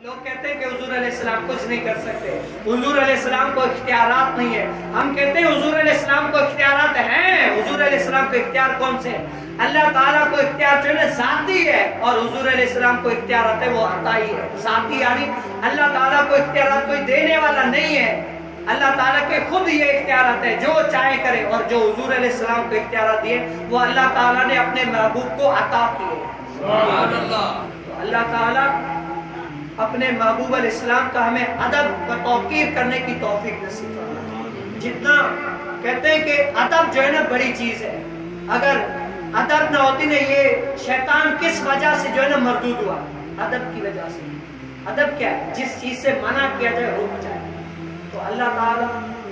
لوگ کہتے ہیں کہ حضور علیہ السلام کچھ نہیں کر سکتے، حضور علیہ السلام کو اختیارات نہیں ہے. ہم کہتے ہیں حضور علیہ السلام کو اختیارات ہیں. حضور علیہ السلام کو اختیار کون سے ہیں؟ اللہ تعالیٰ کو اختیار جو ہے ذاتی ہے، اور حضور علیہ السلام کو اختیارات ہے وہ عطائی ہے. ذاتی یعنی اللہ تعالیٰ کو اختیارات کوئی دینے والا نہیں ہے، اللہ تعالیٰ کے خود یہ اختیارات ہے، جو چاہے کرے. اور جو حضور علیہ السلام کو اختیارات دیے وہ اللہ تعالیٰ نے اپنے محبوب کو عطا کیے. سبحان اللہ. تو اللہ تعالیٰ اپنے محبوب علیہ السلام کا ہمیں ادب و توقیر کرنے کی توفیق نصیب فرمائے. جتنا کہتے ہیں کہ ادب جو ہے نا بڑی چیز ہے، اگر ادب نہ ہوتی نا، یہ شیطان کس وجہ سے جو ہے نا مردود ہوا؟ ادب کی وجہ سے. ادب کیا ہے؟ جس چیز سے منع کیا جائے رک جائے. تو اللہ تعالیٰ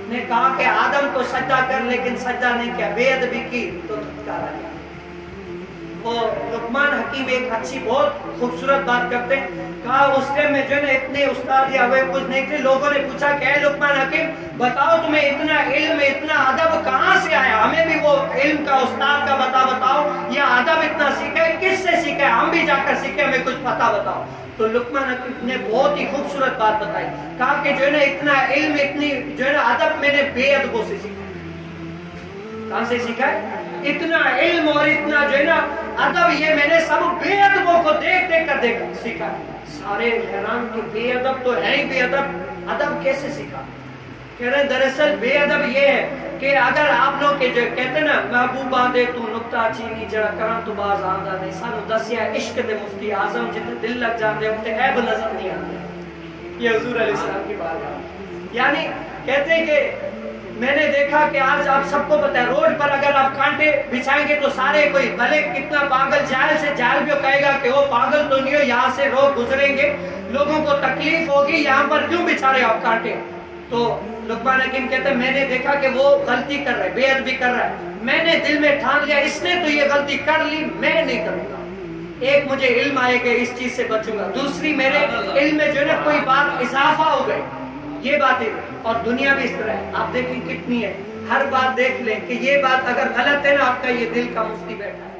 نے کہا کہ آدم کو سجدہ کر، لیکن سجدہ نہیں کیا، بے ادبی کی تو دھتکارا گیا. لقمان حکیم ایک اچھی بہت خوبصورت بات کرتے ہیں. کہا اس ٹائم میں جو ہے اتنے استاد یا وہ کچھ نہیں تھے. لوگوں نے پوچھا کہ اے لقمان حکیم بتاؤ تمہیں اتنا علم اتنا ادب کہاں سے آیا؟ ہمیں بھی وہ علم کا استاد کا بتاؤ، یا ادب اتنا سیکھا ہے کس سے سیکھا ہے؟ ہم بھی جا کر سیکھے، ہمیں کچھ پتہ بتاؤ. تو لقمان حکیم نے بہت ہی خوبصورت بات بتائی. کہا کہ جو ہے نا اتنا علم اتنی جو ہے نا ادب میں نے بے ادبوں سے سیکھا. کہاں سے سیکھا ہے؟ اتنا علم اور اتنا جو ہے نا ادب یہ میں نے سب بے ادبوں کو دیکھ کر سیکھا. سارے حیران کہ بے ادب تو ہے ہی بے ادب، ادب کیسے سیکھا؟ کہہ رہے دراصل بے ادب یہ ہے کہ اگر آپ لوگ کے جو کہتے ہیں نا محبوبہ دے تو نکتہ چینی جڑا کرن تو باز آندا نہیں، سانو دسیا عشق دے مفتی اعظم جتے دل لگ جاندے اتے عیب نظر نہیں آتے. یہ حضور علیہ السلام کی بات ہے. یعنی کہتے ہیں کہ میں نے دیکھا کہ آج آپ سب کو پتہ ہے روڈ پر اگر آپ کانٹے بچھائیں گے تو سارے کوئی بھلے کتنا پاگل جاہل سے جاہل بھی کہے گا کہ وہ پاگل تو نہیں ہو، یہاں سے لوگ گزریں گے، لوگوں کو تکلیف ہوگی، یہاں پر کیوں بچھا رہے ہو آپ کانٹے؟ تو لقمان حکیم کہتے ہیں میں نے دیکھا کہ وہ غلطی کر رہا ہے، بے ادبی کر رہا ہے. میں نے دل میں ٹھان لیا اس نے تو یہ غلطی کر لی، میں نہیں کروں گا. ایک مجھے علم آئے کہ اس چیز سے بچوں گا، دوسری میرے علم میں جو ہے نا کوئی بات اضافہ ہو گئی، یہ باتیں. اور دنیا بھی اس طرح ہے، آپ دیکھیں کتنی ہے، ہر بات دیکھ لیں کہ یہ بات اگر غلط ہے نا آپ کا یہ دل کا مفتی بیٹھا ہے.